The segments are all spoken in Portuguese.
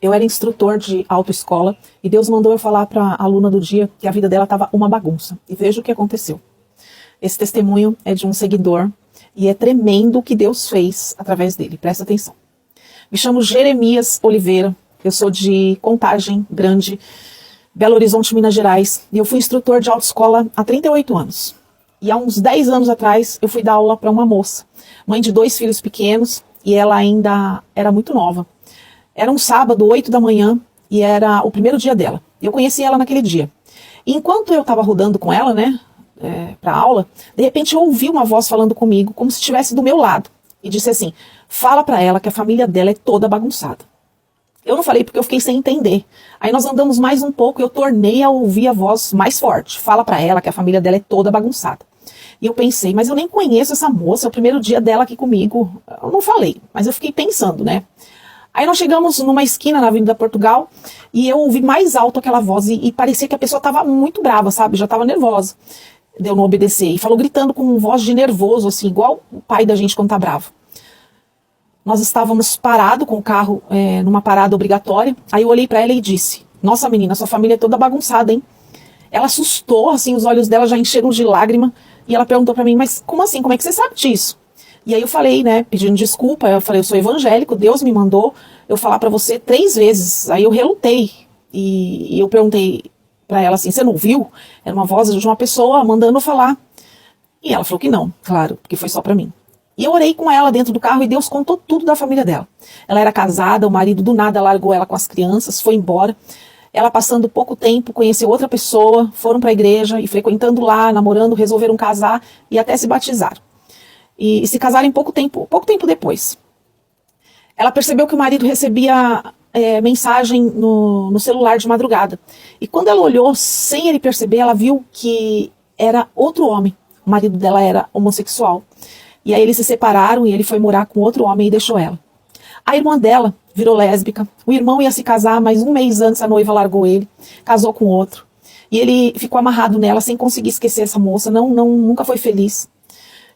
Eu era instrutor de autoescola e Deus mandou eu falar para a aluna do dia que a vida dela estava uma bagunça. E veja o que aconteceu. Esse testemunho é de um seguidor e é tremendo o que Deus fez através dele. Presta atenção. Me chamo Jeremias Oliveira, eu sou de Contagem Grande, Belo Horizonte, Minas Gerais, e eu fui instrutor de autoescola há 38 anos. E há uns 10 anos atrás eu fui dar aula para uma moça, mãe de 2 filhos pequenos, e ela ainda era muito nova. Era um sábado, 8 da manhã, e era o primeiro dia dela. Eu conheci ela naquele dia. E enquanto eu estava rodando com ela, para aula, de repente eu ouvi uma voz falando comigo, como se estivesse do meu lado, e disse assim: fala para ela que a família dela é toda bagunçada. Eu não falei porque eu fiquei sem entender. Aí nós andamos mais um pouco e eu tornei a ouvir a voz mais forte. Fala para ela que a família dela é toda bagunçada. E eu pensei, mas eu nem conheço essa moça, é o primeiro dia dela aqui comigo. Eu não falei, mas eu fiquei pensando, Aí nós chegamos numa esquina na Avenida Portugal e eu ouvi mais alto aquela voz e parecia que a pessoa estava muito brava, sabe? Já estava nervosa. Deu não obedecer e falou gritando com voz de nervoso, assim, igual o pai da gente quando tá bravo. Nós estávamos parados com o carro numa parada obrigatória. Aí eu olhei para ela e disse: nossa menina, sua família é toda bagunçada, hein? Ela assustou, assim, os olhos dela já encheram de lágrima. E ela perguntou para mim: mas como assim? Como é que você sabe disso? E aí eu falei, pedindo desculpa. Eu falei: eu sou evangélico, Deus me mandou eu falar para você 3 vezes. Aí eu relutei. E eu perguntei para ela assim: você não viu? Era uma voz de uma pessoa mandando falar. E ela falou que não, claro, porque foi só para mim. E eu orei com ela dentro do carro e Deus contou tudo da família dela. Ela era casada, o marido do nada largou ela com as crianças, foi embora. Ela, passando pouco tempo, conheceu outra pessoa, foram para a igreja e frequentando lá, namorando, resolveram casar e até se batizaram. E se casaram em pouco tempo depois. Ela percebeu que o marido recebia mensagem no celular de madrugada. E quando ela olhou, sem ele perceber, ela viu que era outro homem. O marido dela era homossexual. E aí eles se separaram e ele foi morar com outro homem e deixou ela. A irmã dela virou lésbica. O irmão ia se casar, mas 1 mês antes a noiva largou ele, casou com outro. E ele ficou amarrado nela sem conseguir esquecer essa moça, nunca foi feliz.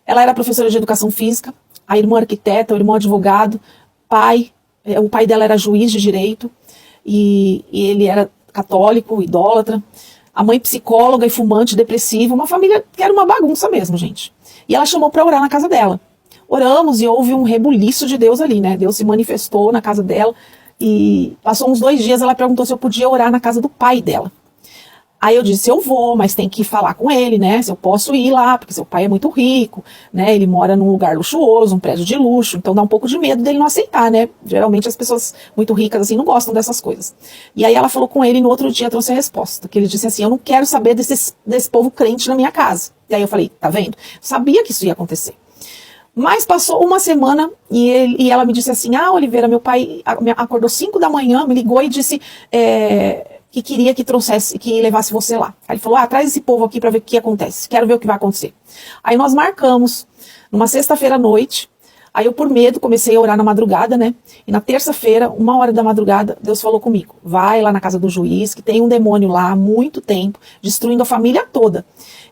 Ela era professora de educação física, a irmã arquiteta, o irmão advogado, o pai dela era juiz de direito, e ele era católico, idólatra. A mãe psicóloga e fumante, depressiva, uma família que era uma bagunça mesmo, gente. E ela chamou para orar na casa dela. Oramos e houve um rebuliço de Deus ali, Deus se manifestou na casa dela e passou uns 2 dias, ela perguntou se eu podia orar na casa do pai dela. Aí eu disse: eu vou, mas tem que falar com ele, se eu posso ir lá, porque seu pai é muito rico, ele mora num lugar luxuoso, um prédio de luxo, então dá um pouco de medo dele não aceitar, Geralmente as pessoas muito ricas assim não gostam dessas coisas. E aí ela falou com ele e no outro dia trouxe a resposta, que ele disse assim: eu não quero saber desse povo crente na minha casa. E aí eu falei: tá vendo? Sabia que isso ia acontecer. Mas passou uma semana e ela me disse assim: Oliveira, meu pai acordou 5 da manhã, me ligou e disse que queria que levasse você lá. Aí ele falou: traz esse povo aqui para ver o que acontece, quero ver o que vai acontecer. Aí nós marcamos, numa sexta-feira à noite. Aí eu, por medo, comecei a orar na madrugada, E na terça-feira, 1h da madrugada, Deus falou comigo: vai lá na casa do juiz, que tem um demônio lá há muito tempo, destruindo a família toda.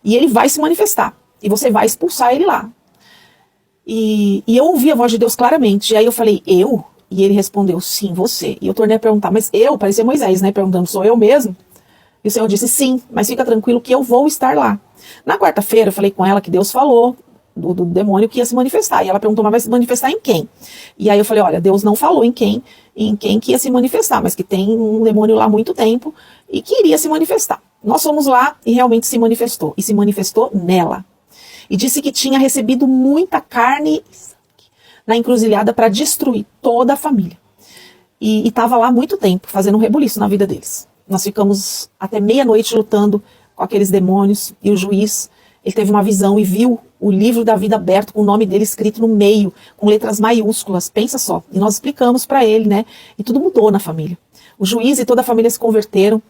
E ele vai se manifestar, e você vai expulsar ele lá. E eu ouvi a voz de Deus claramente. E aí eu falei: eu? E ele respondeu: sim, você. E eu tornei a perguntar: mas eu? Parecia Moisés, perguntando: sou eu mesmo? E o Senhor disse: sim, mas fica tranquilo que eu vou estar lá. Na quarta-feira eu falei com ela que Deus falou do demônio que ia se manifestar. E ela perguntou: mas vai se manifestar em quem? E aí eu falei: olha, Deus não falou em quem que ia se manifestar, mas que tem um demônio lá há muito tempo e que iria se manifestar. Nós fomos lá e realmente se manifestou. E se manifestou nela. E disse que tinha recebido muita carne na encruzilhada para destruir toda a família. E estava lá há muito tempo, fazendo um rebuliço na vida deles. Nós ficamos até meia-noite lutando com aqueles demônios, e o juiz, ele teve uma visão e viu o livro da vida aberto com o nome dele escrito no meio, com letras maiúsculas, pensa só. E nós explicamos para ele, e tudo mudou na família. O juiz e toda a família se converteram,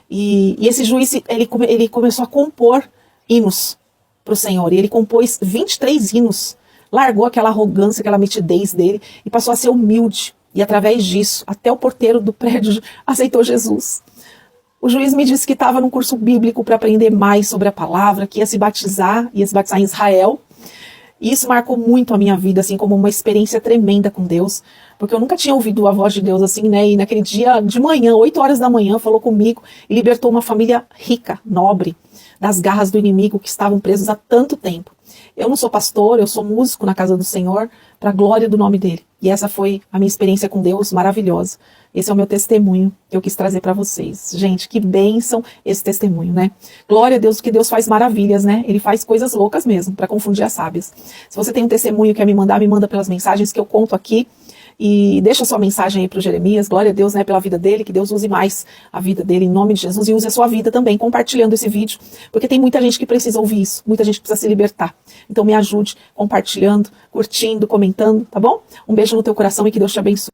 e esse juiz, ele começou a compor hinos para o Senhor, e ele compôs 23 hinos, largou aquela arrogância, aquela metidez dele, e passou a ser humilde, e através disso, até o porteiro do prédio aceitou Jesus. O juiz me disse que estava num curso bíblico para aprender mais sobre a palavra, que ia se batizar em Israel, E isso marcou muito a minha vida, assim, como uma experiência tremenda com Deus, porque eu nunca tinha ouvido a voz de Deus assim, né? E naquele dia de manhã, 8 horas da manhã, falou comigo e libertou uma família rica, nobre, das garras do inimigo que estavam presos há tanto tempo. Eu não sou pastor, eu sou músico na casa do Senhor, para a glória do nome dele. E essa foi a minha experiência com Deus, maravilhosa. Esse é o meu testemunho que eu quis trazer para vocês. Gente, que bênção esse testemunho, né? Glória a Deus, porque Deus faz maravilhas, né? Ele faz coisas loucas mesmo, para confundir as sábias. Se você tem um testemunho que quer me mandar, me manda pelas mensagens que eu conto aqui. E deixa sua mensagem aí para o Jeremias, glória a Deus, né, pela vida dele, que Deus use mais a vida dele em nome de Jesus e use a sua vida também, compartilhando esse vídeo, porque tem muita gente que precisa ouvir isso, muita gente que precisa se libertar. Então me ajude compartilhando, curtindo, comentando, tá bom? Um beijo no teu coração e que Deus te abençoe.